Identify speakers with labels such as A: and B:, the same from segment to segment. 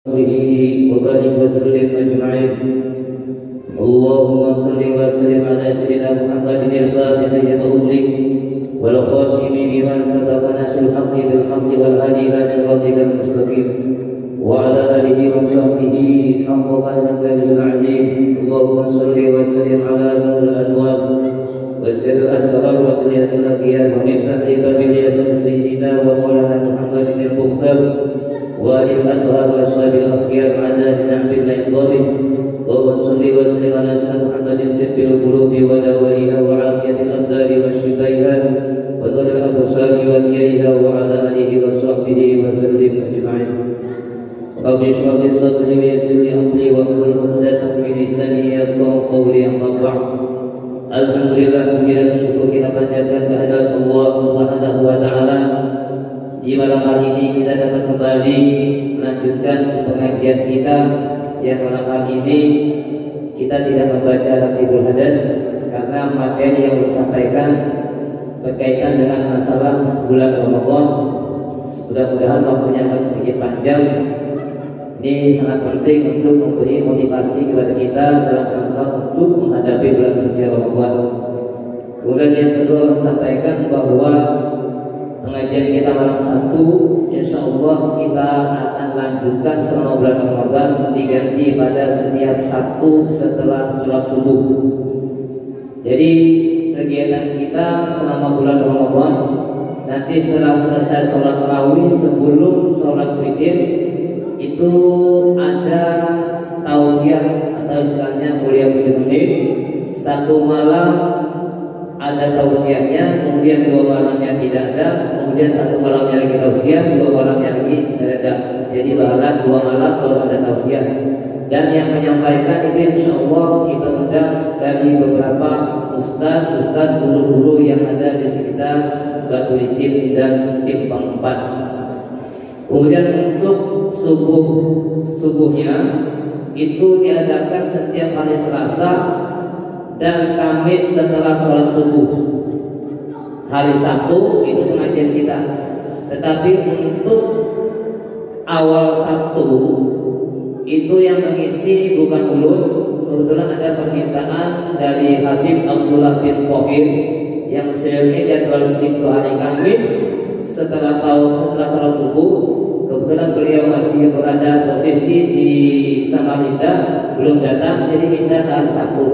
A: وبارك وسلم أجمعين. اللهم صل وسلم على سيدنا محمد الفاتح لقولك والخاتم لما سبق ناصر الحق بالحق والهادي إلى صراطك المستقيم وعلى آله وصحبه حق قدره العظيم. اللهم صل وسلم على نور الأنوار وسر الأسرار وقيادة الأخيار ومفتاح باب اليسر سيدنا ومولانا محمد المختار وآل الأطهار وأصحاب الأخيار على نعم الإقامة. وصلي وسلم على سيدنا محمد طب القلوب ودوائها وعافية الأبدان وشفائها وضر الأبصار وديائها وعلى آله وصحبه وسلم أجمعين. رب اشرح لي صدري ويسر لي أمري واحلل عقدة من لساني يفقهوا قولي. أما بعد. Alhamdulillah, puji syukur kita panjatkan kehadirat Allah Subhanahu wa taala. Di malam hari ini kita dapat kembali melanjutkan pengajian kita yang malam hari ini kita tidak membaca Raqibul Hadan karena materi yang disampaikan berkaitan dengan masalah bulan Ramadan. Mudah-mudahan waktunya agak sedikit panjang. Ini sangat penting untuk memberi motivasi kepada kita dalam rangka untuk menghadapi bulan suci Ramadan. Kemudian yang kedua, sampaikan bahwa pengajian kita malam Sabtu, insya Allah kita akan lanjutkan selama bulan Ramadan, diganti pada setiap Sabtu setelah sholat subuh. Jadi kegiatan kita selama bulan Ramadan, nanti setelah selesai sholat tarawih sebelum sholat witir itu ada tausiah atau istilahnya kuliah 7 menit. Satu malam ada tausiahnya, kemudian 2 malamnya tidak ada, kemudian 1 malamnya lagi tausiah, 2 malamnya lagi tidak ada. Jadi bahala 2 malam kalau ada tausiah. Dan yang menyampaikan itu insya Allah kita undang dari beberapa ustaz guru-guru yang ada di sekitar Batu Licin dan Simpang 4. Kemudian untuk subuhnya itu diadakan setiap hari Selasa dan Kamis setelah sholat subuh. Hari Sabtu itu pengajian kita. Tetapi untuk awal Sabtu itu yang mengisi bukan ulun. Kebetulan ada permintaan dari Habib Abdullah bin Pohir yang sebenarnya jadwal itu hari Kamis setelah sholat subuh. Kebetulan beliau masih berada posisi di Samarinda, belum datang, jadi kita hari Sabtu.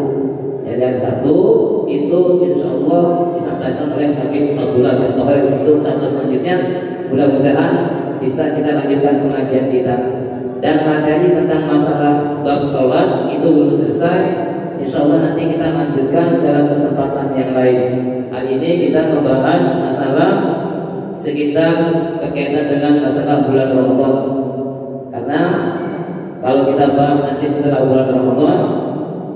A: Jadi hari Sabtu itu insya Allah disampaikan oleh Habib Abdullah bin Pohir. Untuk Sabtu selanjutnya mudah-mudahan bisa kita lanjutkan pengajian kita. Dan materi tentang masalah bab sholat itu belum selesai. Insya Allah nanti kita lanjutkan dalam kesempatan yang lain. Hari ini kita membahas masalah sekitar berkaitan dengan masalah bulan Ramadan. Karena kalau kita bahas nanti setelah bulan Ramadan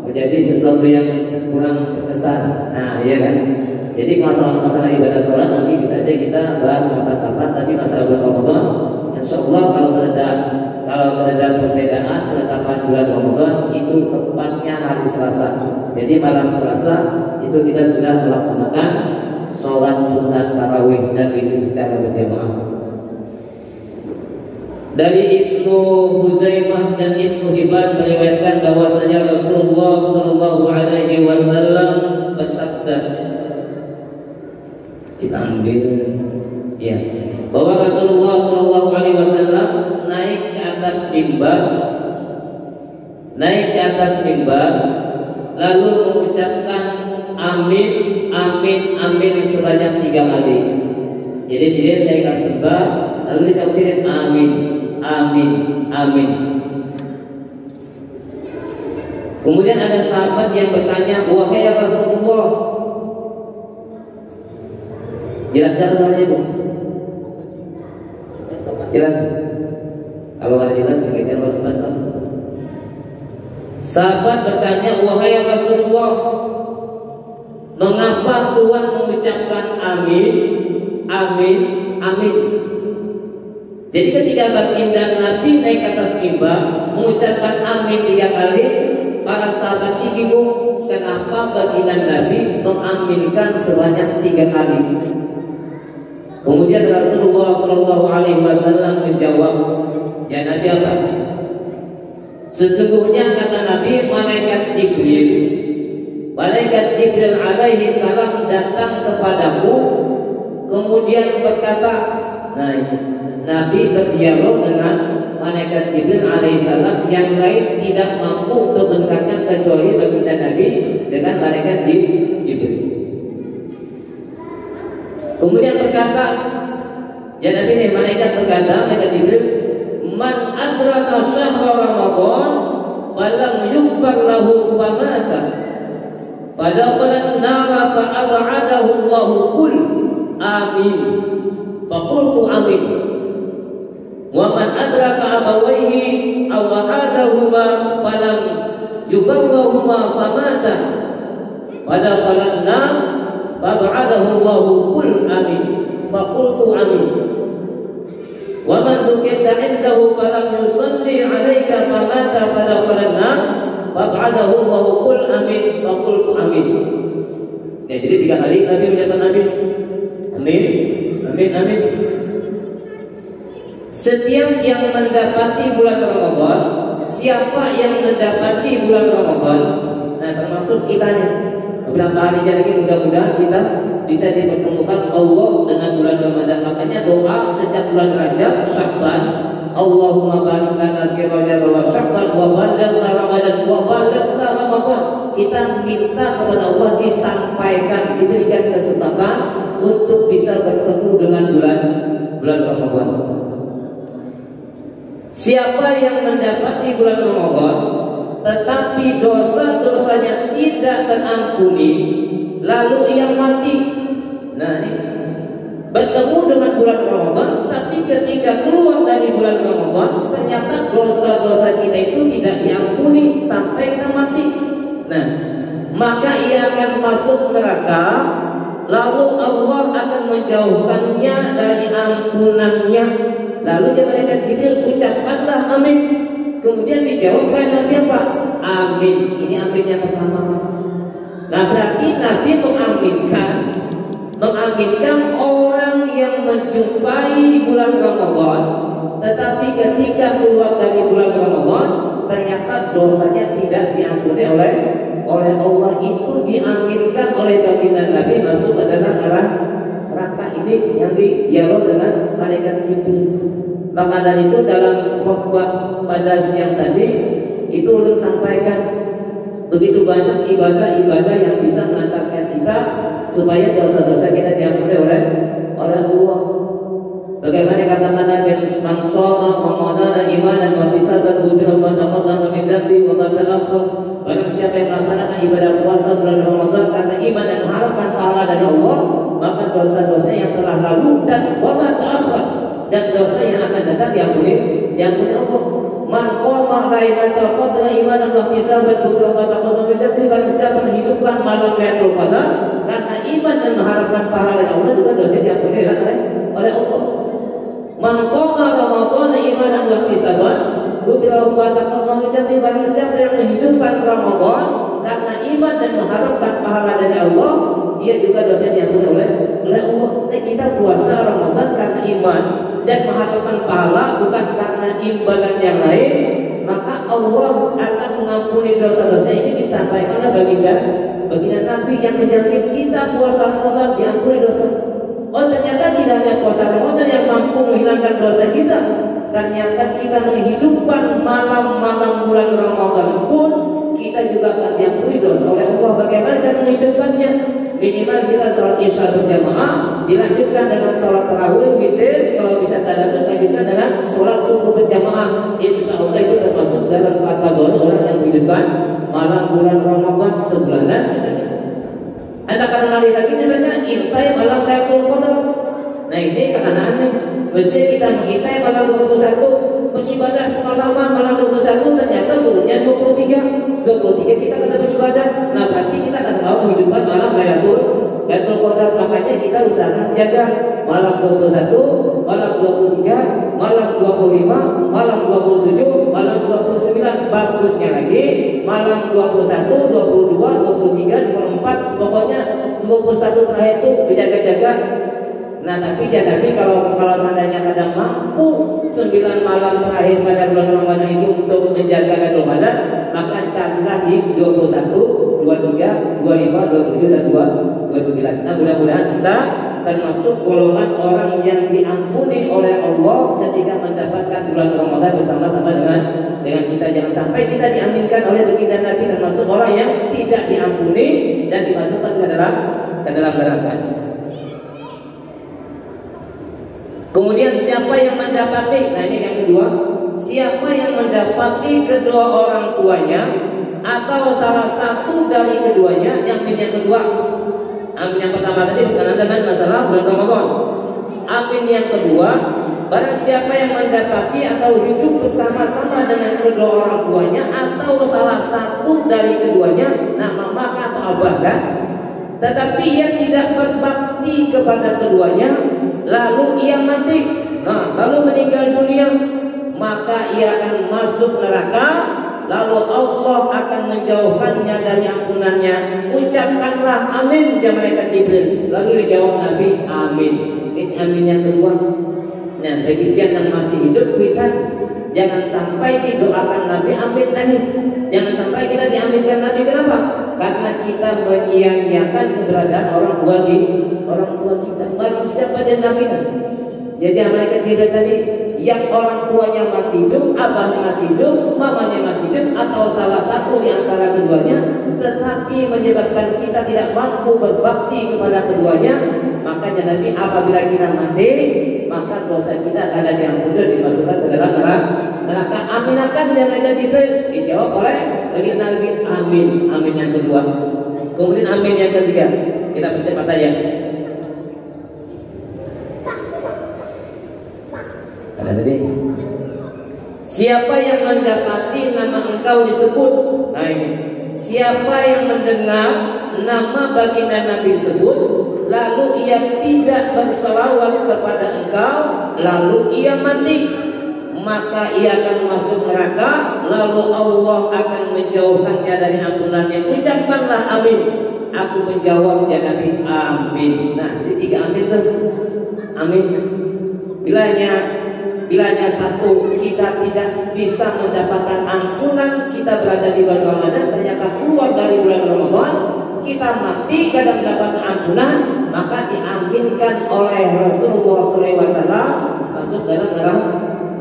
A: menjadi sesuatu yang kurang berkesan. Nah, iya kan? Jadi masalah ibadah sholat nanti bisa saja kita bahas kapan-kapan, tapi masalah bulan Ramadan insya Allah kalau ada perbedaan penetapan bulan Ramadan itu tepatnya hari Selasa. Jadi malam Selasa itu kita sudah melaksanakan sholat sunat tarawih dan itu secara berjamaah. Dari Ibnu Huzaimah dan Ibnu Hibban meriwayatkan bahwasanya Rasulullah Shallallahu Alaihi Wasallam bersabda, kita ambil ya, bahwa Rasulullah Shallallahu Alaihi Wasallam naik ke atas mimbar lalu mengucapkan amin, amin, amin sebanyak 3 kali. Jadi dia naik ke mimbar lalu ditafsirin amin, amin, amin. Kemudian ada sahabat yang bertanya, wahai ya Rasulullah, jelaskan soalnya itu. Jelas. Kalau ada jelas kita lakukan. Sahabat bertanya, wahai ya Rasulullah, mengapa Tuhan mengucapkan amin, amin, amin? Jadi ketika baginda Nabi naik ke atas mimbar mengucapkan amin 3 kali, para sahabat ini bingung kenapa baginda Nabi mengaminkan sebanyak 3 kali. Kemudian Rasulullah Shallallahu Alaihi Wasallam menjawab, ya Nabi apa? Sesungguhnya kata Nabi, malaikat Jibril alaihi salam datang kepadaku, kemudian berkata, nah ini Nabi berdialog dengan malaikat Jibril alaihissalam, yang lain tidak mampu untuk mendengarkan kecuali baginda Nabi dengan malaikat Jibril. Kemudian berkata, ya Nabi ini malaikat Jibril, man adraka syahra Ramadan falam yughfar lahu famata fadakhala an-nara fa'ab'adahu Allahu qul amin. Faqultu amin. Wa man adraka abawayhi aw ahadahuma falam yubarrahuma famata fadakhala an-nar fa'ab'adahu Allahu qul amin. Faqultu amin. Wa man dzukirta 'indahu falam yusalli 'alaika famata fadakhala an-nar fa'ab'adahu Allahu qul amin. Faqultu amin. Ya, jadi 3 kali Nabi menyatakan amin. Amin. Amin, amin. Setiap yang mendapati bulan Ramadan, siapa yang mendapati bulan Ramadan, nah termasuk kita nih, beberapa hari lagi mudah-mudahan kita bisa dipertemukan Allah dengan bulan Ramadan. Makanya doa sejak bulan Rajab, Sya'ban, Allahumma barik lana fi Rajab wa Sya'ban wa balighna Ramadan wa balighna Ramadan. Kita minta kepada Allah disampaikan, diberikan kesempatan untuk bisa bertemu dengan bulan Ramadan. Siapa yang mendapati bulan Ramadan tetapi dosa-dosanya tidak terampuni, lalu ia mati. Nah ini bertemu dengan bulan Ramadan, tapi ketika keluar dari bulan Ramadan ternyata dosa-dosa kita itu tidak diampuni sampai kita mati. Nah, maka ia akan masuk neraka, lalu Allah akan menjauhkannya dari ampunannya. Lalu malaikat Jibril ucapkanlah amin. Kemudian dijawab oleh Nabi apa? Amin. Ini amin yang pertama. Nah berarti Nabi mengaminkan orang yang menjumpai bulan Ramadan, tetapi ketika keluar dari bulan Ramadan ternyata dosanya tidak diampuni oleh Allah, itu diaminkan oleh baginda Nabi masuk ke dalam neraka. Ini yang dialog dengan malaikat Jibril. Maka dari itu dalam khutbah pada siang tadi itu ulun sampaikan begitu banyak ibadah-ibadah yang bisa mengantarkan kita supaya dosa-dosa kita diampuni oleh Allah. Bagaimana katakan Nabi man shoma ramadhana imanan wa ihtisaban ghufira ma taqaddama min dhanbi wa ma ta'akhkhar. Barang siapa yang melaksanakan ibadah puasa bulan Ramadan karena iman dan mengharapkan pahala dari Allah, maka dosa-dosa yang telah lalu dan wa ma ta'akhkhar, dan dosa yang akan datang diampuni Allah. Man qama lailatul qadr imanan wa ihtisaban ghufira ma taqaddama min dhanbi. Barang siapa menghidupkan malam Lailatul Qadar karena iman dan mengharapkan pahala dari Allah, juga dosa diampuni oleh Allah. Man qama Ramadan imanan wa ihtisaban ghufira ma taqaddama min dhanbi. Barang siapa yang menghidupkan Ramadan karena iman dan mengharapkan pahala dari Allah, dia juga dosa diampuni oleh Allah. Nah, kita puasa Ramadan karena iman dan mengharapkan pahala, bukan karena imbalan yang lain, maka Allah akan mengampuni dosa-dosa. Ini disampaikan oleh baginda Nabi yang menjamin kita puasa Ramadan diampuni dosa. Oh ternyata tidak hanya puasa Ramadan yang mampu menghilangkan dosa kita, ternyata kita menghidupkan malam-malam bulan Ramadan pun kita juga akan diampuni dosa oleh Allah. Bagaimana cara menghidupkannya? Minimal kita sholat isya berjamaah, dilanjutkan dengan sholat tarawih, witir, kalau bisa tadarus lanjutkan dengan sholat subuh berjamaah. Insya Allah itu termasuk dalam kategori orang yang menghidupkan malam bulan Ramadan sebulanan misalnya. Anda akan kali lagi misalnya intai malam Lailatul Qadar. Nah ini keadaannya. Mesti kita mengintai malam 21, beribadah semalaman malam 21, ternyata turunnya 23 kita kena beribadah. Nah berarti kita akan tahu menghidupkan malam Lailatul Qadar. Makanya kita usahakan jaga malam 21, malam 23, malam 25, malam 27, malam 29. Bagusnya lagi malam 21, 22, 23, 24, pokoknya 21 terakhir itu berjaga-jaga. Nah tapi kalau seandainya kadang mampu 9 malam terakhir pada bulan Ramadan itu untuk menjaga Lailatul Qadar, maka carilah di 21, 23, 25, 27 dan 29. Nah mudah-mudahan kita termasuk golongan orang yang diampuni oleh Allah ketika mendapatkan bulan Ramadan bersama-sama dengan kita. Jangan sampai kita diaminkan oleh baginda Nabi termasuk orang yang tidak diampuni dan dimasukkan ke dalam neraka. Kemudian siapa yang mendapati, nah ini yang kedua, siapa yang mendapati kedua orang tuanya atau salah satu dari keduanya, yang kedua, amin yang pertama tadi berkenaan dengan masalah bulan Ramadan. Amin yang kedua, barang siapa yang mendapati atau hidup bersama-sama dengan kedua orang tuanya atau salah satu dari keduanya, nah mama atau abah kan, tetapi ia tidak berbakti kepada keduanya, lalu ia mati, nah lalu meninggal dunia, maka ia akan masuk neraka. Lalu Allah akan menjauhkannya dari ampunannya. Ucapkanlah amin, ya malaikat Jibril. Lalu dijawab Nabi, amin. Ini amin yang kedua. Nah bagi yang masih hidup, kita jangan sampai didoakan Nabi amin tadi. Jangan sampai kita diaminkan Nabi. Kenapa? Karena kita menyia-nyiakan keberadaan orang tua kita. Barang siapa dia Nabi? Jadi malaikat Jibril tadi, yang orang tuanya masih hidup, abahnya masih hidup, mamanya masih hidup, atau salah satu di antara keduanya, tetapi menyebabkan kita tidak mampu berbakti kepada keduanya, makanya Nabi apabila kita mati, maka dosa kita ada diampuni dan dimasukkan ke dalam neraka. Aminakan dan malaikat Jibril, dijawab oleh baginda Nabi, amin. Amin yang kedua. Kemudian amin yang ketiga, kita percepat aja. Tadi, siapa yang mendapati nama engkau disebut, nah ini, siapa yang mendengar nama baginda Nabi disebut, lalu ia tidak berselawat kepada engkau, lalu ia mati, maka ia akan masuk neraka, lalu Allah akan menjauhkannya dari ampunannya. Ucapkanlah amin. Aku menjawab ya Nabi, amin. Nah jadi 3 amin tuh, amin. Bilanya satu, kita tidak bisa mendapatkan ampunan, kita berada di bulan Ramadan, ternyata keluar dari bulan Ramadan, kita mati tidak mendapatkan ampunan, maka diaminkan oleh Rasulullah SAW masuk dalam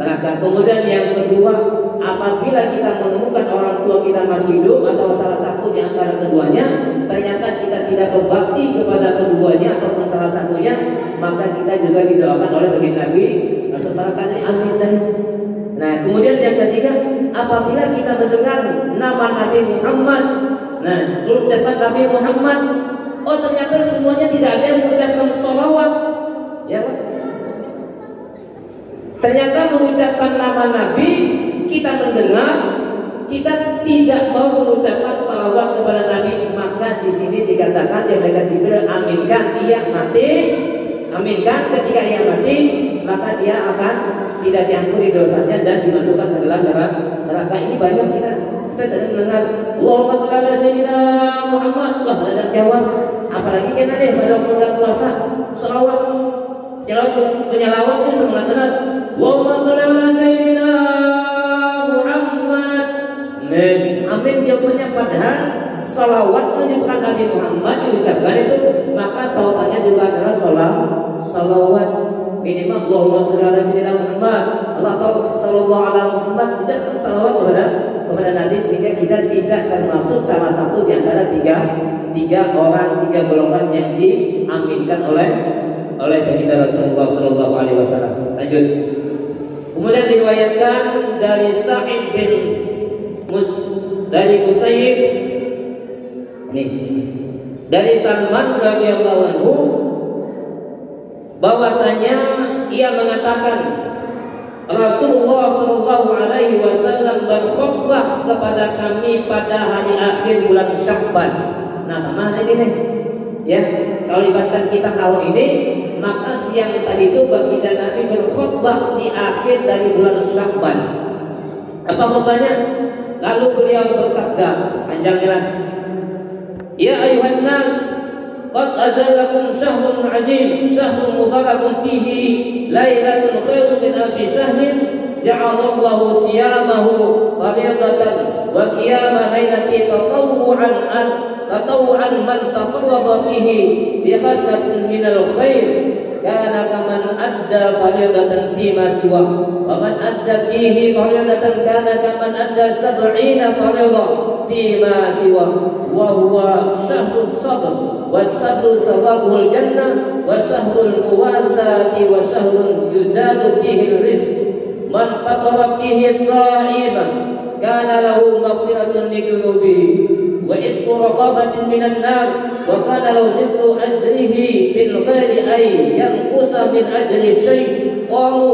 A: neraka. Kemudian yang kedua, apabila kita menemukan orang tua kita masih hidup atau salah satu di antara keduanya, ternyata kita tidak berbakti kepada keduanya ataupun salah satunya, maka kita juga didoakan oleh baginda Nabi setelah amin tadi. Nah kemudian yang ketiga, apabila kita mendengar nama Nabi Muhammad, nah ucapan Nabi Muhammad, oh ternyata semuanya tidak ada yang mengucapkan sholawat, ya kan? Ternyata mengucapkan nama Nabi, kita mendengar, kita tidak mau mengucapkan sholawat kepada Nabi, maka di sini dikatakan yang malaikat Jibril aminkan ia mati. Aminkan ketika ia mati, maka dia akan tidak diampuni dosanya dan dimasukkan ke dalam neraka. Ini banyak kita sering mendengar Allahumma sholli ala sayyidina Muhammad, Allah ada jawab. Apalagi kan ada pada bulan puasa selawat, penyelawat itu semangat benar. Allahumma sholli ala sayyidina Muhammad. Amin jawabannya, padahal salawat menyebutkan Nabi Muhammad diucapkan itu, maka sawabannya juga adalah salawat. Minimal Allahumma sholli ala sayyidina Muhammad, Allah sallallahu ala Muhammad, ucapkan salawat kepada Nabi, sehingga kita tidak termasuk salah satu di antara tiga golongan yang diaminkan oleh baginda Rasulullah sallallahu alaihi wasallam. Lanjut. Kemudian diriwayatkan dari Sa'id bin dari Musayyib, dari Salman radhiyallahu anhu, bahwasanya ia mengatakan Rasulullah sallallahu alaihi wasallam berkhutbah kepada kami pada hari akhir bulan Sya'ban. Nah sama hari ini, ya kalau ibaratkan kita tahun ini, maka siang tadi itu baginda Nabi berkhutbah di akhir dari bulan Sya'ban. Apa khutbahnya? Lalu beliau bersabda, panjangnya, ya ayuhan nas, qad ajallakum syahrun 'azim syahrun mubarakun fihi lailatun khairun min alfi syahrin ja'alallahu siyamahu fardatan wa qiyama lailati tatawu'an man taqarraba fihi bi khaslatin minal khair kana kaman adda fardatan fima siwa wa man adda fihi fardatan kana kaman adda 70 fardatan fima siwa wa huwa syahrus sabr wa sabru sawabuhul jannah wa syahrul muwasati wa syahrun yuzadu fihi rizq man fatara fihi sa'iman kana lahu maghfiratun li dhunubihi wa itqu raqabatin minan nar wa kana lahu mithlu ajrihi bil ghairi ay yanqusa min ajri syai' qalu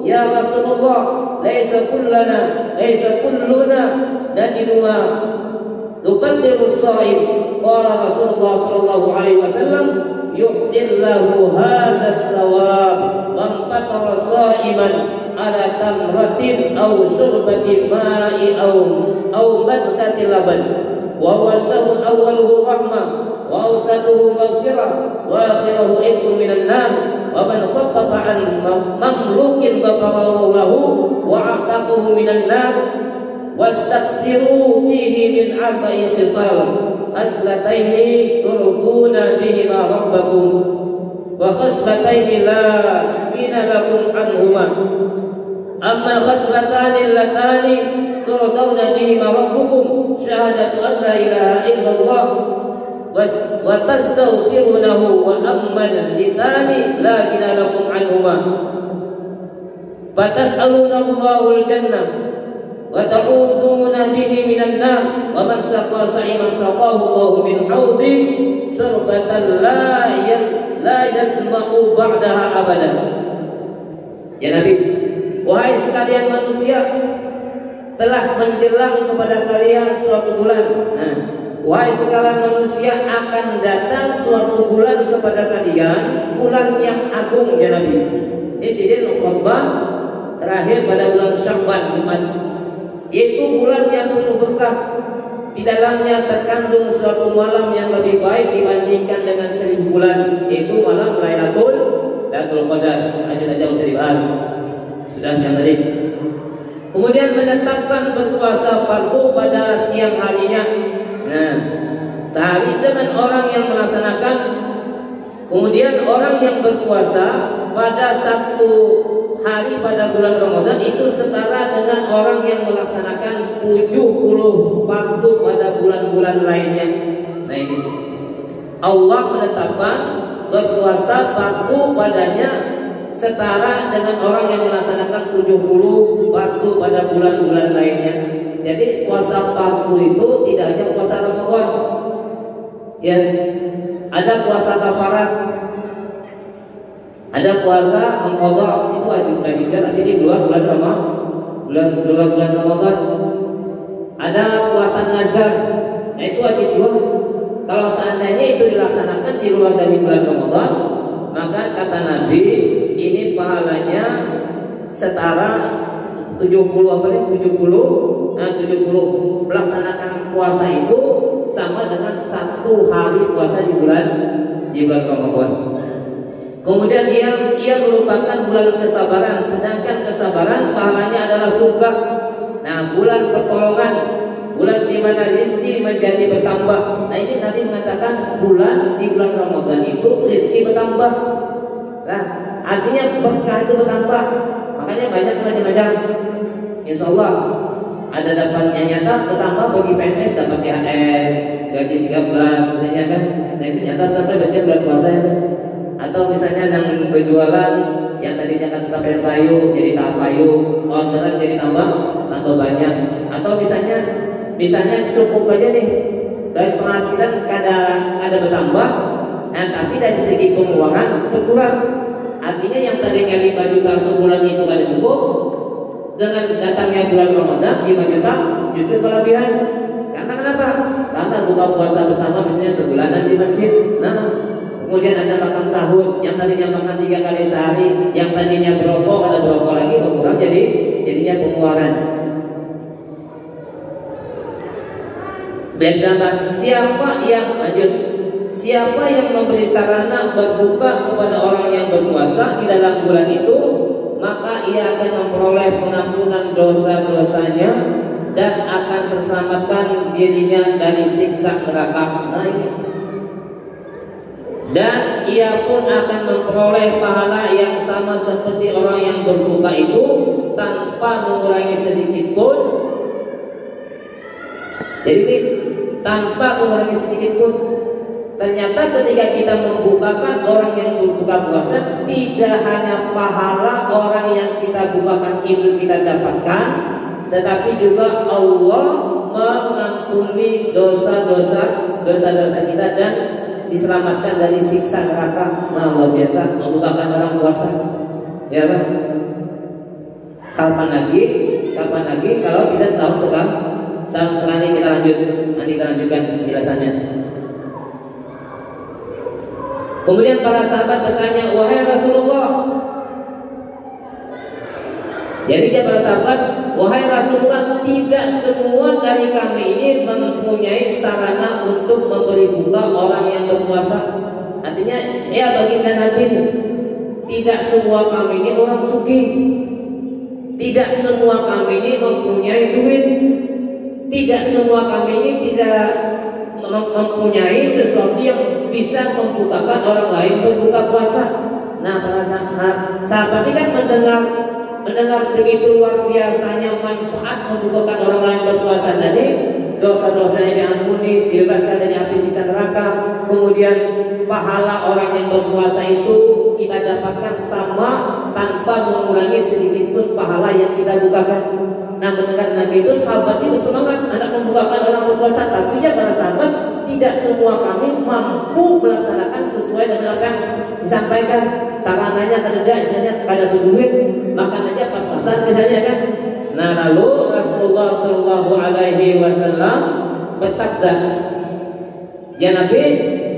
A: ya Rasulullah laysa kulluna najidu ma nuqaddiru as-sa'im qala Rasulullah sallallahu alaihi wasallam yu'tillahu hadha as-sawab man fatara sa'iman ala tamratin aw syurbati ma'i aw madqati laban wa huwa syarrun awwaluhu rahmah wa awsaduhu maghfirah wa akhiruhu itqun minan nar wa man khaffafa an mamlukin ghafara lahu wa a'taqahu minan nar wastaksiru fihi min arba'i khisal aslataini turduna bihima rabbakum wa khaslataini la gina lakum anhuma amma khaslatani allatani turduna bihima rabbukum syahadatu an la ilaha illallah wa tastaghfirunahu wa amman litani la gina lakum anhuma fatas'aluna Allahul jannah wa ta'uduna bihi minan nar wa man saqa sa'iman saqahu Allah min haudi syarbatan la yasma'u ba'daha abadan. Ya Nabi, wahai sekalian manusia, telah menjelang kepada kalian suatu bulan. Nah, wahai sekalian manusia, akan datang suatu bulan kepada kalian, bulan yang agung ya Nabi. Ini sidin khutbah terakhir pada bulan Sya'ban Jumat. Itu bulan yang penuh berkah. Di dalamnya terkandung suatu malam yang lebih baik dibandingkan dengan 1000 bulan. Itu malam Lailatul Qadar. Ada saja bisa dibahas. Sudah siang tadi. Kemudian menetapkan berpuasa fardu pada siang harinya. Nah, sehari dengan orang yang melaksanakan. Kemudian orang yang berpuasa pada satu hari pada bulan Ramadan itu setara dengan orang yang melaksanakan 70 fardu pada bulan-bulan lainnya. Nah ini Allah menetapkan berpuasa fardu padanya setara dengan orang yang melaksanakan 70 fardu pada bulan-bulan lainnya. Jadi puasa fardu itu tidak hanya puasa Ramadan. Ya, ada puasa kafarat. Ada puasa mengqadha, itu wajib juga tapi di luar bulan Ramadan. Ada puasa nazar, nah itu wajib juga. Kalau seandainya itu dilaksanakan di luar dari bulan Ramadan, maka kata Nabi ini pahalanya setara 70 melaksanakan puasa itu sama dengan 1 hari puasa di bulan Ramadan. Kemudian ia merupakan bulan kesabaran, sedangkan kesabaran pahalanya adalah surga. Nah, bulan pertolongan, bulan di mana rezeki menjadi bertambah. Nah, ini nanti mengatakan di bulan Ramadan itu rezeki bertambah. Nah, artinya berkah itu bertambah. Makanya banyak macam-macam. Insya Allah ada dapatnya nyata bertambah bagi PNS dapat THR, gaji 13 misalnya kan. Nah, itu nyata sampai biasanya bulan puasa itu. Atau misalnya yang berjualan yang tadinya kan tetap bayar payu jadi tahap payu, orderan jadi tambah banyak. Atau misalnya cukup aja nih dari penghasilan kada bertambah, nah tapi dari segi pengeluaran berkurang. Artinya yang tadinya 5 juta sebulan itu kada cukup, dengan datangnya bulan Ramadan 5 juta justru kelebihan. Karena kenapa? Karena buka puasa bersama misalnya sebulanan di masjid. Nah, kemudian ada makan sahur yang tadinya makan 3 kali sehari, yang tadinya berokok ada berokok lagi berkurang jadinya pengeluaran. siapa yang memberi sarana berbuka kepada orang yang berpuasa di dalam bulan itu, maka ia akan memperoleh pengampunan dosa-dosanya dan akan terselamatkan dirinya dari siksa neraka. Nah ini. Dan ia pun akan memperoleh pahala yang sama seperti orang yang berbuka itu tanpa mengurangi sedikit pun. Jadi ini tanpa mengurangi sedikit pun. Ternyata ketika kita membukakan orang yang berbuka puasa, tidak hanya pahala orang yang kita bukakan itu kita dapatkan, tetapi juga Allah mengampuni dosa-dosa kita dan diselamatkan dari siksa neraka. Nah, luar biasa membukakan orang puasa. Ya kan? Kapan lagi kalau kita setahun sekali kita lanjut. Nanti kita lanjutkan penjelasannya. Kemudian para sahabat bertanya, wahai Rasulullah. Jadi para sahabat, wahai Rasulullah, tidak semua dari kami ini mempunyai sarana untuk memberi buka orang yang berpuasa. Artinya, ya baginda Nabi, tidak semua kami ini orang sugih. Tidak semua kami ini mempunyai duit. Tidak semua kami ini tidak mempunyai sesuatu yang bisa membukakan orang lain berbuka puasa. Nah, para sahabat ini kan mendengar begitu luar biasanya manfaat membukakan orang lain berpuasa tadi, dosa-dosanya diampuni, dibebaskan dari api siksa neraka, kemudian pahala orang yang berpuasa itu kita dapatkan sama tanpa mengurangi sedikit pun pahala yang kita bukakan. Nah, mendengar Nabi itu sahabat ini bersemangat hendak membukakan orang berpuasa, tapi ya para sahabat, tidak semua kami mampu melaksanakan sesuai dengan apa yang disampaikan. Sarananya ada, misalnya kada berduit, makan aja pas-pasan misalnya kan. Nah, lalu Rasulullah Shallallahu Alaihi Wasallam bersabda, ya Nabi,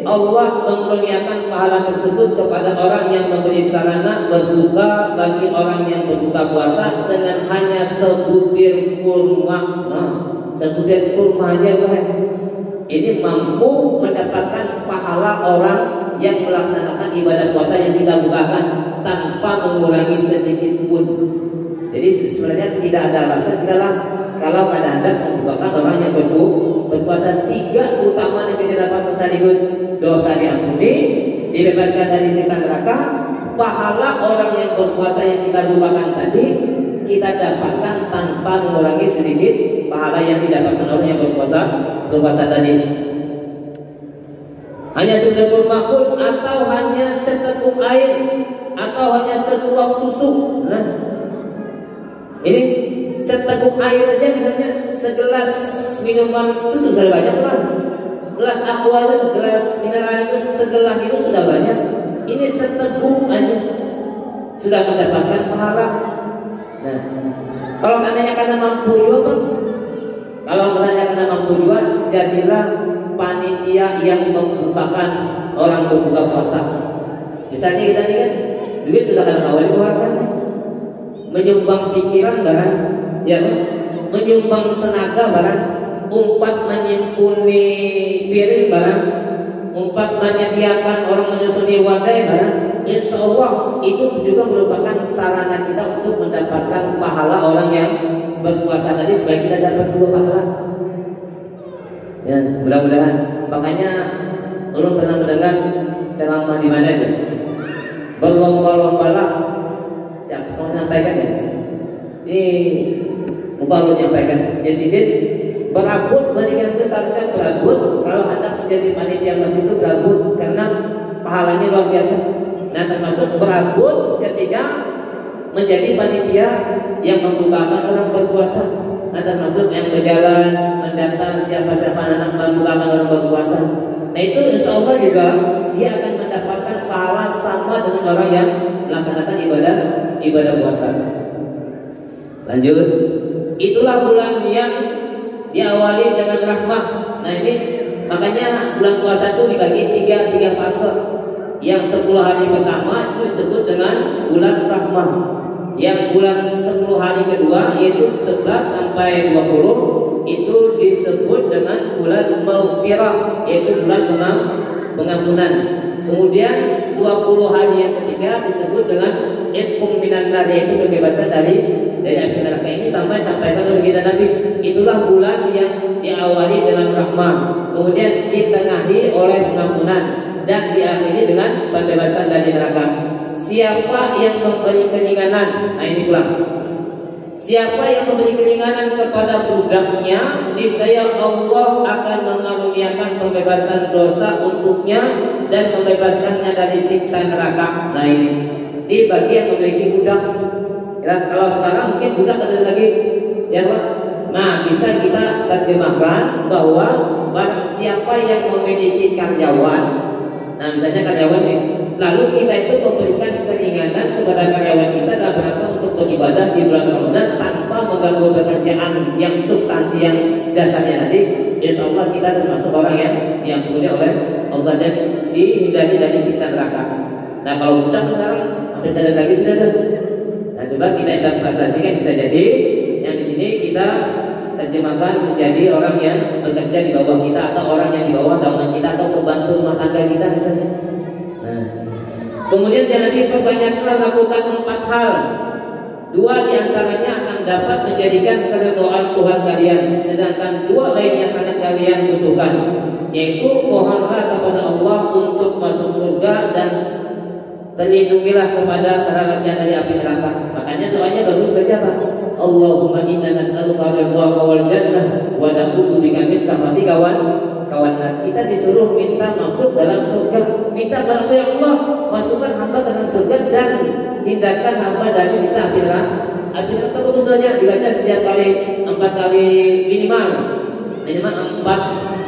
A: Allah mengaruniakan pahala tersebut kepada orang yang memberi sarana berbuka bagi orang yang berbuka puasa dengan hanya sebutir kurma. Nah, sebutir kurma aja ini mampu mendapatkan pahala orang yang melaksanakan ibadah puasa yang kita bukakan tanpa mengurangi sedikit pun. Jadi sebenarnya tidak ada alasan kalau Anda membukakan orang yang berpuasa. 3 utama yang kita dapatkan sekaligus: dosa diampuni, dibebaskan dari siksa neraka, pahala orang yang berpuasa yang kita bukakan tadi kita dapatkan tanpa mengurangi sedikit pahala yang didapatkan orang yang berpuasa tadi. Hanya seteguk makhluk atau hanya seteguk air atau hanya sesuap susu. Nah, ini seteguk air aja misalnya segelas minuman itu sudah banyak lah. Gelas aqua itu, gelas mineral itu segelas itu sudah banyak. Ini seteguk aja sudah mendapatkan pahala. Nah, kalau seandainya karena mampu juga, jadilah panitia yang membukakan orang berbuka puasa. Misalnya kita ini kan duit sudah kan awal dikeluarkan, menyumbang pikiran barang, ya, menyumbang tenaga barang, umpat menyimpuni piring barang, umpat menyediakan orang menyusuni wadai barang. Insya Allah itu juga merupakan sarana kita untuk mendapatkan pahala orang yang berpuasa tadi supaya kita dapat 2 pahala. Ya, mudah-mudahan. Makanya ulun pernah mendengar ceramah di mana itu? Berlomba-lombalah. Siapa mau menyampaikan ya? Ini lupa ulun menyampaikan. Ya sidin berabut mendingan itu seharusnya berabut. Kalau hendak menjadi panitia masjid itu berabut karena pahalanya luar biasa. Nah, termasuk berabut ketika menjadi panitia yang membukakan orang berpuasa. Nah, termasuk yang berjalan mendata siapa-siapa anak membukakan orang berpuasa. Nah, itu insya Allah juga dia akan mendapatkan pahala sama dengan orang yang melaksanakan ibadah puasa. Lanjut, itulah bulan yang diawali dengan rahmah. Nah, ini makanya bulan puasa itu dibagi tiga fase. Yang 10 hari pertama itu disebut dengan bulan rahmah. Yang bulan 10 hari kedua yaitu 11 sampai 20 itu disebut dengan bulan maghfirah, yaitu bulan pengampunan. Kemudian 20 hari yang ketiga disebut dengan itqum minan nar, yaitu kebebasan dari api neraka. Ini sampaikan oleh kita Nabi. Itulah bulan yang diawali dengan rahmat, kemudian ditengahi oleh pengampunan, dan diakhiri dengan pembebasan dari neraka. Siapa yang memberi keringanan, nah ini pulang. Siapa yang memberi keringanan kepada budaknya, niscaya Allah akan mengaruniakan pembebasan dosa untuknya dan membebaskannya dari siksa neraka. Nah ini bagi yang memiliki budak. Ya, kalau sekarang mungkin budak ada lagi, ya Pak. Nah, bisa kita terjemahkan bahwa barang siapa yang memiliki karyawan, nah misalnya karyawan ini, lalu kita itu memberikan keringanan kepada karyawan kita dalam rangka untuk beribadah di bulan Ramadan tanpa mengganggu pekerjaan yang substansi yang dasarnya nanti, insya Allah kita termasuk orang yang diampuni oleh Allah dan dihindari dari siksa neraka. Nah kalau budak sekarang hampir tidak ada lagi, sudah ada. Nah coba kita interpretasikan, bisa jadi yang di sini kita terjemahkan menjadi orang yang bekerja di bawah kita, atau orang yang di bawah naungan kita, atau pembantu rumah tangga kita misalnya. Nah, kemudian Nabi perbanyaklah lakukan 4 hal. 2 diantaranya akan dapat menjadikan keridhaan Tuhan kalian, sedangkan 2 lainnya sangat kalian butuhkan, yaitu mohonlah kepada Allah untuk masuk surga dan terlindungilah kepada terhadapnya dari api neraka. Makanya doanya bagus baca apa? Allahumma inna nas'aluka ridhaka wal jannah wa na'udzubika min sakhatika wal nar. Kita disuruh minta masuk dalam surga. Minta kepada Allah masukkan hamba dalam surga dan hindarkan hamba dari siksa api neraka. Api neraka bagus doanya dibaca setiap kali 4 kali minimal 4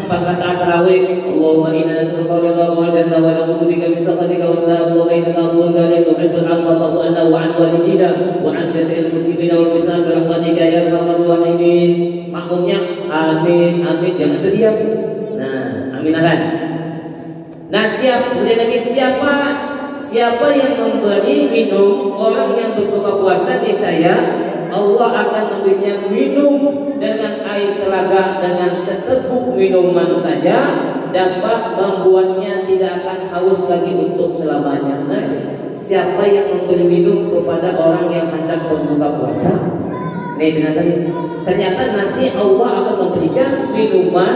A: rakaat tarawih. Allahumma inna nas'aluka ridhaka wal jannah wa na'udzubika min sakhatika wal nar. Allahumma innaka afuwwun karim tuhibbul 'afwa fa'fu 'anna wa 'an walidina wa 'an jami'il muslimina wal muslimat bi rahmatika ya arhamar rahimin. Maksudnya amin amin, jangan berdiam. Nah, aminaran. Nah, kemudian lagi siapa yang memberi minum orang yang berbuka puasa, niscaya Allah akan memberinya minum dengan air telaga dengan seteguk minuman saja, dapat membuatnya tidak akan haus lagi untuk selamanya. Nah, siapa yang memberi minum kepada orang yang hendak berbuka puasa? Ternyata nanti Allah akan memberikan minuman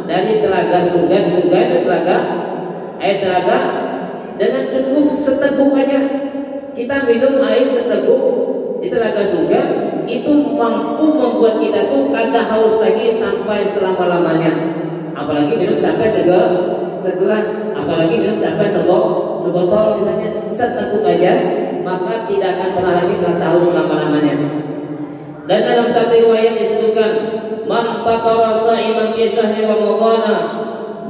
A: dari telaga surga, air telaga dengan cukup seteguk aja. Kita minum air seteguk di telaga surga, itu mampu membuat kita tuh kada haus lagi sampai selama-lamanya. Apalagi minum sampai segelas, apalagi minum sampai sebotol misalnya, seteguk aja, maka tidak akan pernah lagi merasa haus selama-lamanya. Dan dalam satu riwayat disebutkan, man fatara sha'iman fi syahri ramadhana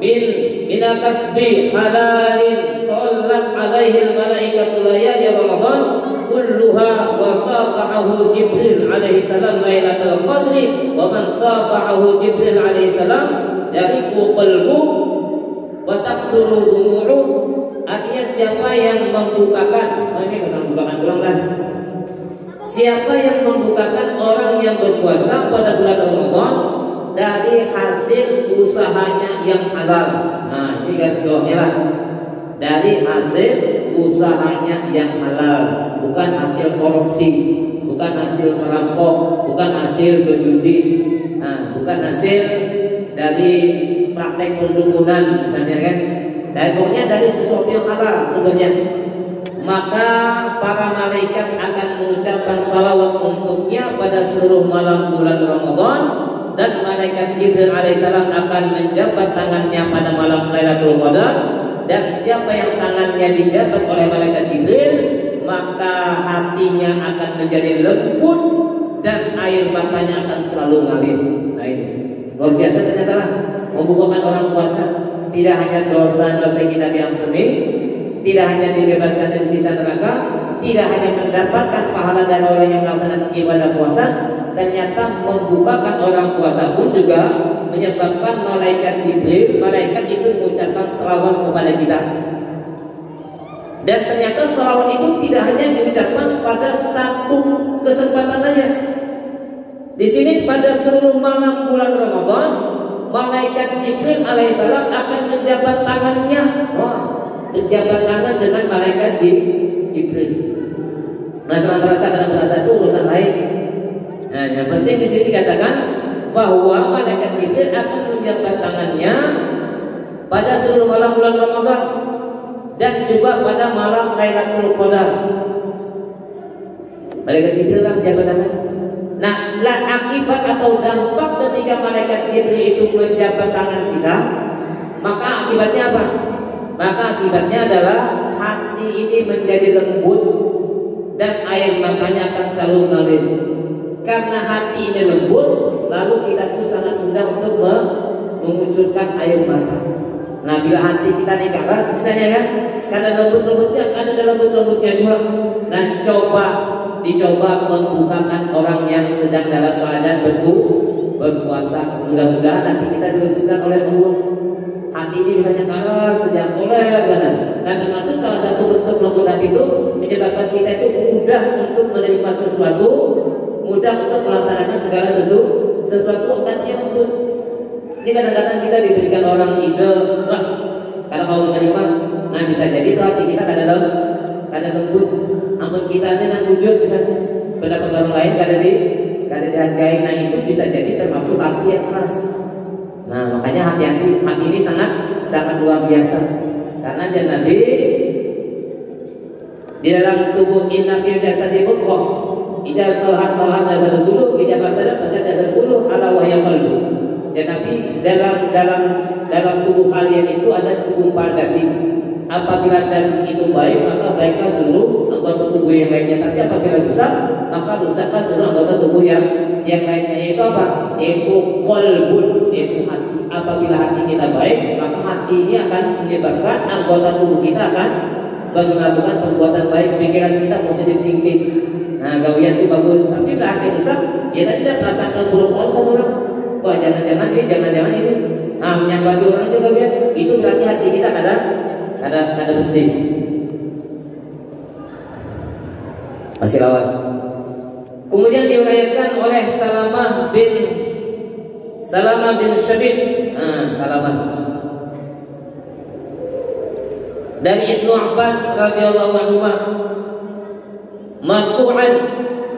A: min kasbi halalin sallat alaihi al-malaikatu layali ramadan kulluha wa safa'ahu Jibril alaihi salam lailatul qadri wa man safa'ahu Jibril alaihi salam yariqu qalbu wa taqsuru dumu'u. Artinya siapa yang membukakan, ini kesan bukakan ulang lah. Siapa yang membukakan orang yang berpuasa pada bulan Ramadan dari hasil usahanya yang halal. Nah, ini garis bawahnya lah. Dari hasil usahanya yang halal, bukan hasil korupsi, bukan hasil merampok, bukan hasil berjudi, nah, bukan hasil dari praktek pendukunan misalnya kan. Dan pokoknya dari sesuatu yang halal sebenarnya. Maka para malaikat akan mengucapkan salawat untuknya pada seluruh malam bulan Ramadan, dan malaikat Jibril alaihissalam akan menjabat tangannya pada malam Lailatul Qadar. Dan siapa yang tangannya dijabat oleh malaikat Jibril, maka hatinya akan menjadi lembut dan air matanya akan selalu ngalir. Nah ini luar biasa ternyata lah, membukakan orang puasa. Tidak hanya dosa-dosa kita diampuni, tidak hanya dibebaskan dari sisa neraka, tidak hanya mendapatkan pahala dari orang yang melaksanakan ibadah puasa, ternyata membukakan orang puasa pun juga menyebabkan malaikat Jibril, malaikat itu mengucapkan selawat kepada kita. Dan ternyata selawat itu tidak hanya diucapkan pada satu kesempatan saja. Di sini pada seluruh malam bulan Ramadan, malaikat Jibril alaihissalam akan menjabat tangannya. Berjabat tangan dengan malaikat Jibril. Masalah perasaan itu urusan lain. Nah, yang penting di sini dikatakan bahwa malaikat Jibril akan menjabat tangannya pada seluruh malam bulan Ramadan dan juga pada malam Lailatul Qadar. Malaikat Jibril menjabat tangan. Nah, akibat atau dampak ketika malaikat Jibril itu menjabat tangan kita, maka akibatnya apa? Maka akibatnya adalah hati ini menjadi lembut dan air matanya akan selalu mengalir. Karena hati ini lembut, lalu kita itu sangat mudah untuk memunculkan air mata. Nah, bila hati kita ini keras, misalnya kan, karena lembut-lembutnya, ada lembut-lembutnya juga. Nah, dicoba membukakan orang yang sedang dalam keadaan berpuasa. Mudah-mudahan nanti kita dilembutkan oleh Allah. Hati ini misalnya keras sejak oleh badan. Dan termasuk salah satu bentuk lembut hati itu menyebabkan kita itu mudah untuk menerima sesuatu, mudah untuk melaksanakan segala sesuatu hatinya lembut. Ini kadang-kadang kita diberikan orang ide, karena kalau menerima, nah bisa jadi itu hati kita kadang lembut. Ampun kita dengan wujud misalnya pendapat orang lain kada dihargai, nah itu bisa jadi termasuk hati yang keras. Nah makanya hati ini sangat luar biasa. Karena Nabi di dalam tubuh inna fil jasadi mudghah idza sahat jasad dulu, idza fasada jasad dulu, ala wahya qalbu. Dan Nabi dalam tubuh kalian itu ada segumpal daging. Apabila daging itu baik, maka baiklah seluruh anggota tubuh yang lainnya. Tapi apabila rusak, maka rusaklah seluruh anggota tubuh yang lainnya. Yaitu apa? Yaitu qalbun, yaitu hati. Apabila hati kita baik, maka hati ini akan menyebabkan anggota tubuh kita akan melakukan perbuatan baik. Pikiran kita positif thinking. Nah, gawian itu bagus. Tapi bila hati rusak, ya tidak merasakan buruk orang. Wah, jangan-jangan ini. Nah, menyambati orang juga gawian. Itu berarti hati kita ada bersih. Masih lawas. Kemudian diuraikan oleh Salamah bin Syabib. Salamah dari Ibnu Abbas radhiyallahu anhu, "Matu'an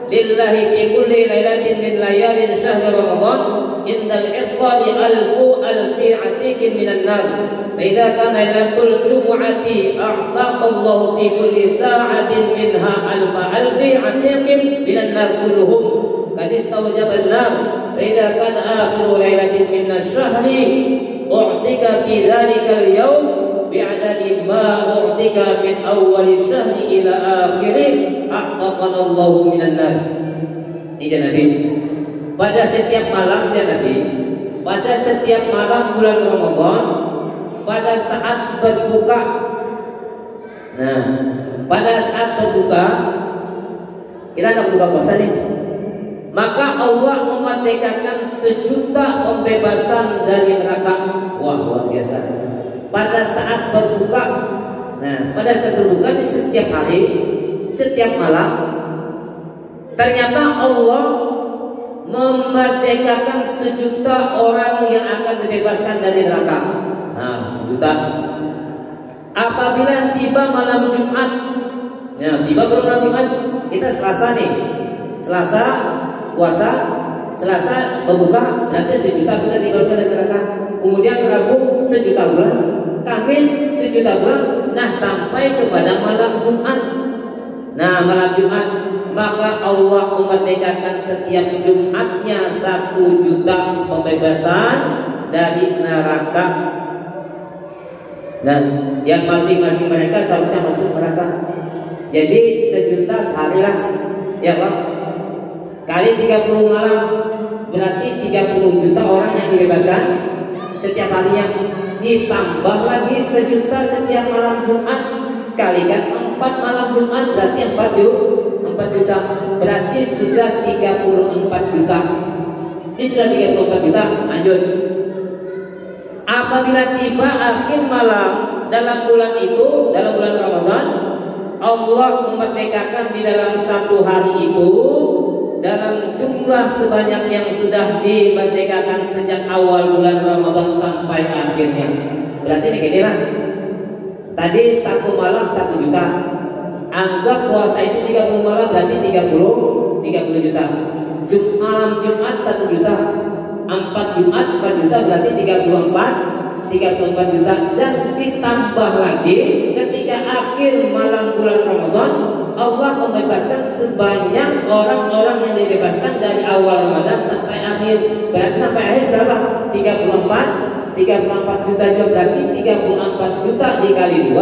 A: lillahi fi kulli lailatin min layalin syahri Ramadan indal iqali alfi atiqin minan nar. فإذا كان ليلة الجمعة أعتق الله في كل ساعة منها ألف عتيق من النار كلهم قد استوجب النار. فإذا كان آخر ليلة من الشهر أعتق في ذلك اليوم بعدد ما أعتق من أول الشهر إلى آخره أعتقنا الله من النار." Ini Nabi. Pada setiap malam Nabi, pada setiap malam bulan Ramadan, pada saat berbuka. Nah, pada saat berbuka, kita nak buka puasa nih, maka Allah memerdekakan sejuta pembebasan dari neraka. Wah, luar biasa. Pada saat berbuka, nah, pada saat berbuka di setiap hari, setiap malam, ternyata Allah memerdekakan sejuta orang yang akan dibebaskan dari neraka. Nah, sejuta. Apabila tiba malam Jumat, ya tiba malam Jumat, kita Selasa nih, Selasa puasa, Selasa berbuka, nanti sejuta sudah dibebaskan dari neraka. Kemudian Rabu sejuta bulan, Kamis sejuta bulan, nah sampai kepada malam Jumat. Nah malam Jumat, maka Allah memerdekakan setiap Jumatnya 1 juta pembebasan dari neraka. Dan yang masing-masing mereka seharusnya masuk neraka. Jadi sejuta sehari lah, ya Pak. Kali 30 malam berarti 30 juta orang yang dibebaskan setiap harinya. Ditambah lagi sejuta setiap malam Jumat, kalikan 4 malam Jumat berarti 4 juta. Berarti sudah 34 juta. Ini sudah 34 juta. Lanjut. Apabila tiba akhir malam dalam bulan itu, dalam bulan Ramadan, Allah memerdekakan di dalam 1 hari itu dalam jumlah sebanyak yang sudah dimerdekakan sejak awal bulan Ramadan sampai akhirnya. Berarti ini gini lah. Tadi 1 malam 1 juta. Anggap puasa itu 30 malam berarti 30 juta. Malam Jumat 1 juta. 4 Jumat 4 juta berarti 34 juta. Dan ditambah lagi ketika akhir malam bulan Ramadan, Allah membebaskan sebanyak orang-orang yang dibebaskan dari awal Ramadan sampai akhir. Berarti sampai akhir berapa? 34 juta juga, berarti 34 juta dikali 2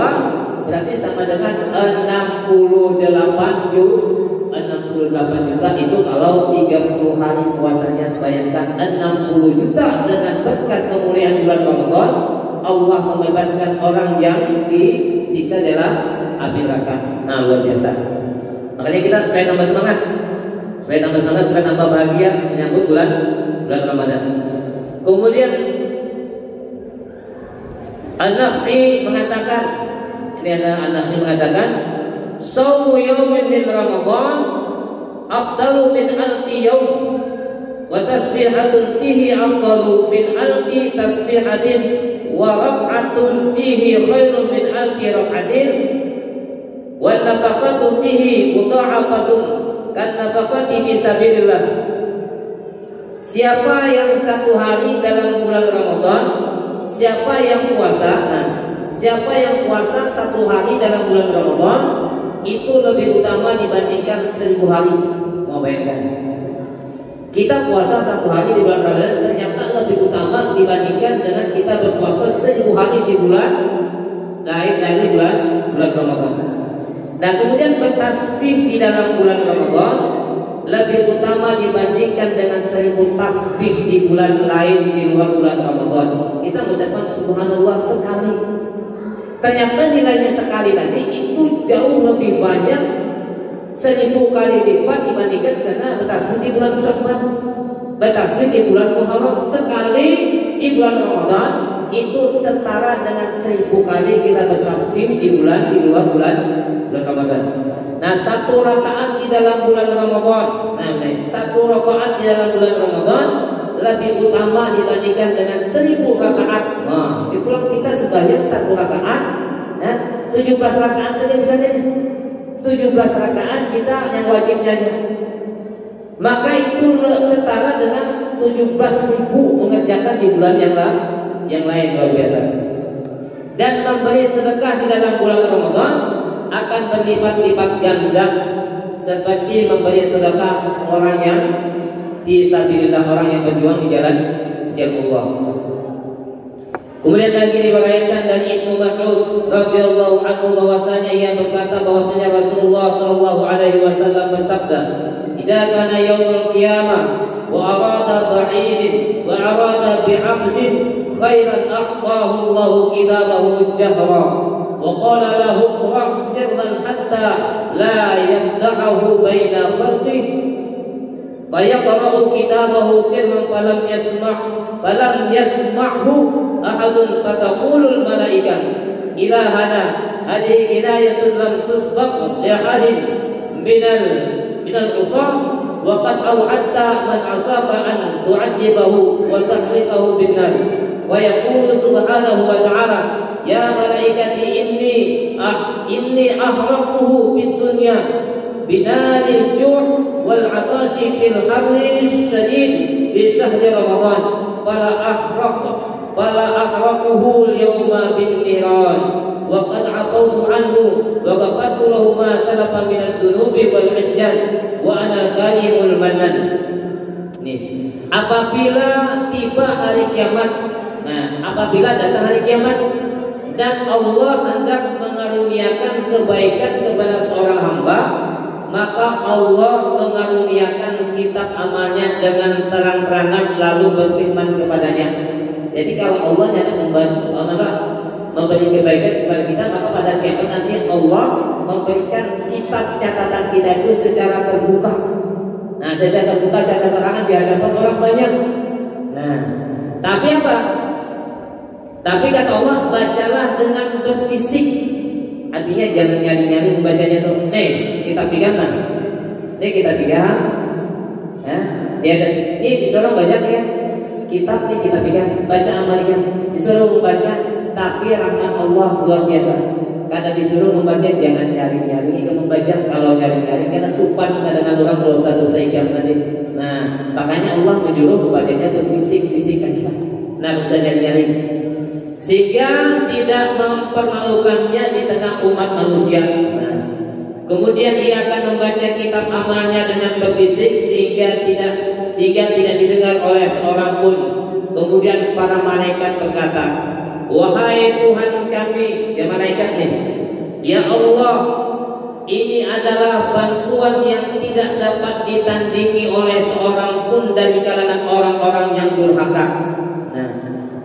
A: berarti sama dengan 68 juta itu kalau 30 hari puasanya. Bayangkan 60 juta dengan berkat kemuliaan bulan Ramadan Allah membebaskan orang yang disiksa dalam api neraka. Nah, luar biasa. Makanya kita supaya tambah semangat, supaya tambah bahagia menyambut bulan Ramadan. Kemudian An-Nakh'i mengatakan, Shaumu yawmin min Ramadan afdalu min alfi yawm wa tasbihatun fihi afdalu min alfi tasbihatin wa rak'atun fihi khairun min alfi rak'atin wa nafaqatu fihi mudha'afatun kan nafaqati fi sabilillah. Siapa yang 1 hari dalam bulan Ramadan, siapa yang puasa 1 hari dalam bulan Ramadan itu lebih utama dibandingkan 1000 hari. Mau bayangkan, kita puasa 1 hari di bulan Ramadan ternyata lebih utama dibandingkan dengan kita berpuasa 1000 hari di bulan lain dari bulan Ramadan. Dan kemudian bertasbih di dalam bulan Ramadan lebih utama dibandingkan dengan 1000 tasbih di bulan lain di luar bulan Ramadan. Kita mengucapkan subhanallah sekali, ternyata nilainya sekali tadi itu jauh lebih banyak 1000 kali lipat dibandingkan karena bertasbih di bulan Syawal, bertasbih di bulan Muharram. Sekali di bulan Ramadan itu setara dengan 1000 kali kita bertasbih di luar bulan Ramadan. Nah, 1 rakaat di dalam bulan Ramadan, 1 rakaat di dalam bulan Ramadan lebih utama dibandingkan dengan 1000 rakaat. Nah, di bulan kita sebanyak 1 rakaat, 17 rakaat saja misalnya, 17 rakaat kita yang wajibnya aja. Maka itu setara dengan 17.000 mengerjakan di bulan yang lain. Luar biasa. Dan memberi sedekah di dalam bulan Ramadan akan berlipat-lipat ganda seperti memberi sedekah orang yang fisabilillah, orang yang berjuang di jalan Allah. Kemudian lagi diriwayatkan dari Ibnu Mas'ud radhiyallahu anhu bahwasanya ia berkata bahwasanya Rasulullah sallallahu alaihi wasallam bersabda, "Idza kana yaumul qiyamah wa arada ba'idin wa arada bi'abdin khairan a'tahu Allahu kitabahu jahra wa qala lahu qra' sirran hatta la yad'ahu baina khalqihi fayaqra'u kitabahu sirran falam yasma'hu ahadun fataqulul malaikah ilahana hadhihi inayatun lam tusbaq li ahadin minal usam wa qad aw'adta man asaba an tu'adibahu wa tahriqahu bin nar wa yaqulu subhanahu wa ta'ala ya malaikati inni ahraqtuhu fid dunya binaril ju' wal 'atashi fil harri syadid fi syahri ramadan fala ahraquhu al-yawma bin niran wa qad 'afawtu anhu wa ghafartu lahu ma salafa min adh-dhunubi wal 'isyan wa ana karimul manan. Nih, apabila tiba hari kiamat, apabila datang hari kiamat dan Allah hendak mengaruniakan kebaikan kepada seorang hamba, maka Allah mengaruniakan kitab amalnya dengan terang-terangan lalu berfirman kepadanya. Jadi kalau Allah hendak memberi kebaikan kepada kita, maka pada kiamat nanti Allah memberikan kitab catatan kita itu secara terbuka. Nah, secara terbuka, secara terang di hadapan orang banyak. Nah, tapi apa? Tapi kata Allah, bacalah dengan berbisik. Artinya jangan nyari-nyari membacanya tuh. Nih, kita pegang kan? Nih kita pegang. Ya, dia ada. Ini orang banyak ya. Kitab nih kita pegang, baca amalnya. Disuruh membaca, tapi rahmat Allah luar biasa. Karena disuruh membaca jangan nyaring-nyaring itu membaca. Kalau nyaring-nyaring karena supan dengan orang dosa-dosa ijam tadi. Nah, makanya Allah menyuruh membacanya berbisik-bisik aja. Nah, bisa nyaring-nyaring. Sehingga tidak mempermalukannya di tengah umat manusia. Nah, kemudian ia akan membaca kitab amalnya dengan berbisik sehingga tidak didengar oleh seorang pun. Kemudian para malaikat berkata, wahai Tuhan kami, ya malaikat nih, ya Allah, ini adalah bantuan yang tidak dapat ditandingi oleh seorang pun dari kalangan orang-orang yang durhaka. Nah,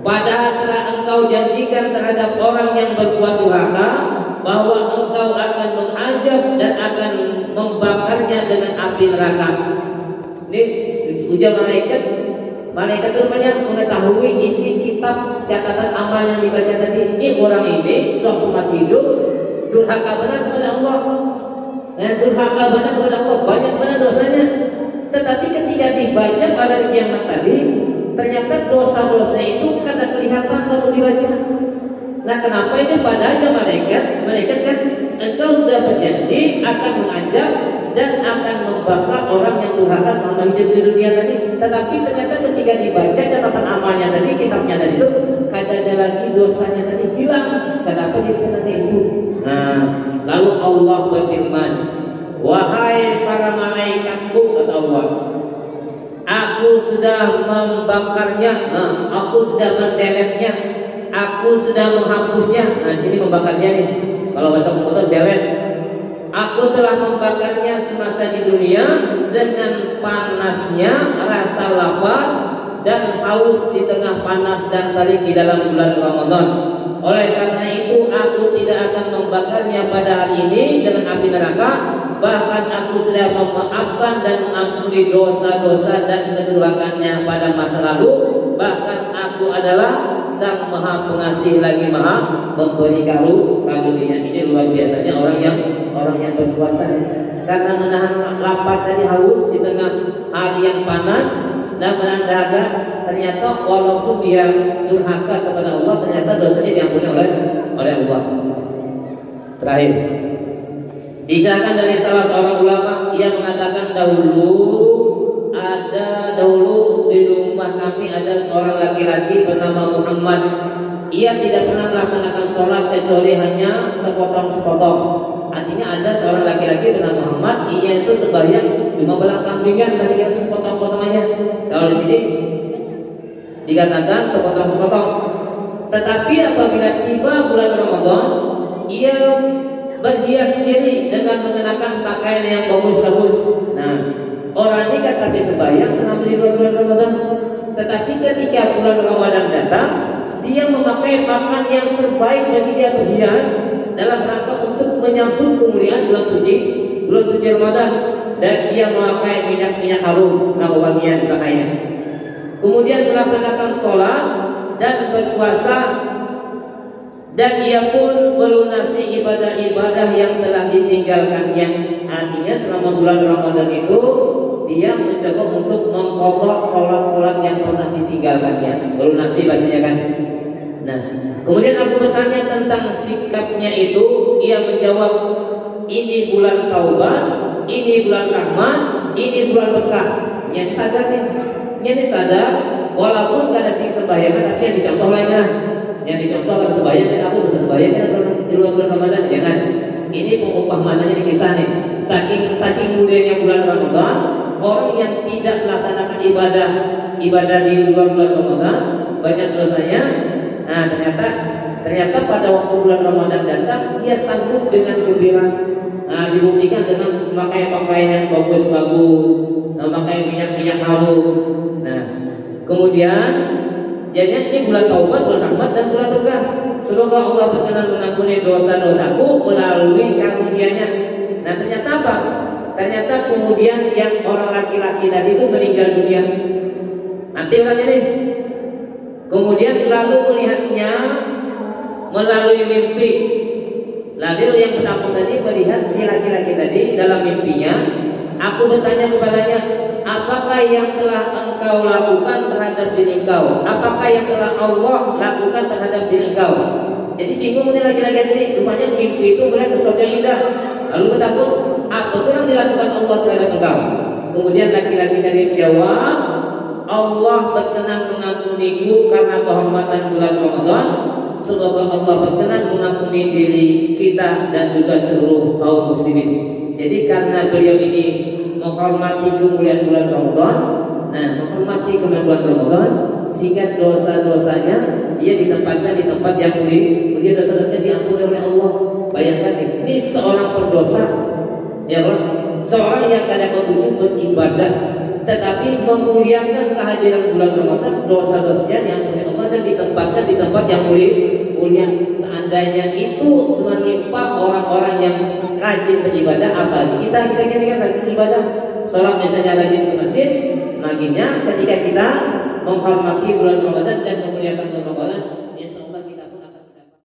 A: padahal telah Engkau janjikan terhadap orang yang berbuat durhaka bahwa Engkau akan mengazab dan akan membakarnya dengan api neraka. Ini ujar malaikat. Malaikat itu mengetahui isi kitab catatan amal yang dibaca tadi. Ini orang ini sewaktu masih hidup durhaka benar kepada Allah. Nah, durhaka benar kepada Allah, banyak benar dosanya. Tetapi ketika dibaca pada kiamat tadi, ternyata dosa-dosa itu kada kelihatan waktu dibaca. Nah, kenapa itu padanya malaikat kan engkau sudah berjanji akan mengajak dan akan membakar orang yang durhaka selama hidup di dunia tadi. Tetapi ternyata ketika dibaca catatan amalnya tadi, kitabnya tadi itu kada ada lagi dosanya tadi, hilang. Kenapa dia bisa seperti itu? Nah, lalu Allah berfirman, wahai para malaikatku, kata Allah, aku sudah membakarnya, aku sudah mendeletnya, aku sudah menghapusnya. Nah, di sini membakarnya nih. Kalau bahasa komputer delete. Aku telah membakarnya semasa di dunia dengan panasnya rasa lapar dan haus di tengah panas dan terik di dalam bulan Ramadan. Oleh karena itu aku tidak akan membakarnya pada hari ini dengan api neraka. Bahkan aku sudah memaafkan dan mengampuni dosa-dosa dan kedurhakannya pada masa lalu. Bahkan aku adalah Sang Maha Pengasih lagi Maha Memberi karunia. Ini luar biasanya orang yang berpuasa, karena menahan lapar tadi, haus di tengah hari yang panas dan menahan dahaga. Ternyata walaupun dia durhaka kepada Allah, ternyata dosanya diampuni oleh Allah. Terakhir, disahkan dari salah seorang ulama, ia mengatakan dahulu di rumah kami ada seorang laki-laki bernama Muhammad. Ia tidak pernah melaksanakan sholat kecuali hanya sepotong-sepotong. Artinya ada seorang laki-laki bernama Muhammad, ia itu sembahyang cuma belang kambingan, masih itu sepotong-potong aja. Kalau di sini dikatakan sepotong-sepotong. Tetapi apabila tiba bulan Ramadan, ia berhias diri dengan mengenakan pakaian yang bagus-bagus. Nah, orang ini kan tapi sembahyang selama di bulan Ramadan. Tetapi ketika bulan Ramadan datang, dia memakai pakaian yang terbaik bagi dia berhias dalam rangka untuk menyambut kemuliaan bulan suci Ramadan, dan dia memakai minyak harum, wangian pakaian. Kemudian melaksanakan sholat dan berpuasa, dan ia pun melunasi ibadah-ibadah yang telah ditinggalkannya. Artinya selama bulan Ramadan itu dia mencoba untuk mengqadha sholat-sholat yang pernah ditinggalkannya, melunasi bahasanya kan. Nah, kemudian aku bertanya tentang sikapnya itu, ia menjawab, ini bulan taubat, ini bulan rahmat, ini bulan berkah. Yang sadar nih, ini sadar, walaupun kada sing sembahyang, tapi yang dicontoh lainnya, yang dicontoh kan sembahyang, dan aku bisa sembahyang kan di luar bulan Ramadan, jangan. Ini pengumpamananya di kisah nih. Saking mudahnya bulan Ramadan, orang yang tidak melaksanakan ibadah di luar bulan Ramadan banyak dosanya. Nah, ternyata pada waktu bulan Ramadan datang, dia sanggup dengan gembira. Nah, dibuktikan dengan memakai pakaian yang bagus-bagus, memakai minyak harum. Nah, kemudian jadinya ini bulan taubat, bulan rahmat, dan bulan berkah. Semoga Allah berkenan mengampuni dosa-dosaku melalui karunia-Nya. Nah, ternyata apa? Ternyata kemudian yang orang laki-laki tadi itu meninggal dunia. Nanti orangnya nih. Kemudian lalu melihatnya melalui mimpi. Lalu yang pertama tadi melihat si laki-laki tadi dalam mimpinya, Aku bertanya kepadanya, apakah yang telah engkau lakukan terhadap diri engkau? Apakah yang telah Allah lakukan terhadap diri engkau? Jadi bingung nih laki-laki ini, rupanya mimpi itu melihat sesuatu yang indah. Lalu bertakut, apa yang dilakukan Allah terhadap engkau? Kemudian laki-laki tadi jawab, Allah berkenan mengampuniku karena kehormatan bulan Ramadan. Semoga Allah berkenan mengampuni diri kita dan juga seluruh kaum muslimin. Jadi karena beliau ini menghormati kemuliaan bulan Ramadan, menghormati kemuliaan bulan Ramadan, sehingga dosa-dosanya dia ditempatkan di tempat yang mulia, dosa-dosanya diampuni oleh Allah. Bayangkan ini seorang pendosa, ya kan? Seorang yang kadang ketujuh beribadah, tetapi memuliakan kehadiran bulan Ramadan, dosa-dosanya diampuni Allah dan ditempatkan di tempat yang mulia. Seandainya itu menimpa orang-orang yang rajin beribadah, apalagi kita kan rajin beribadah, sholat misalnya rajin ke masjid, maginya ketika kita menghormati bulan Ramadan dan memuliakan bulan Ramadan,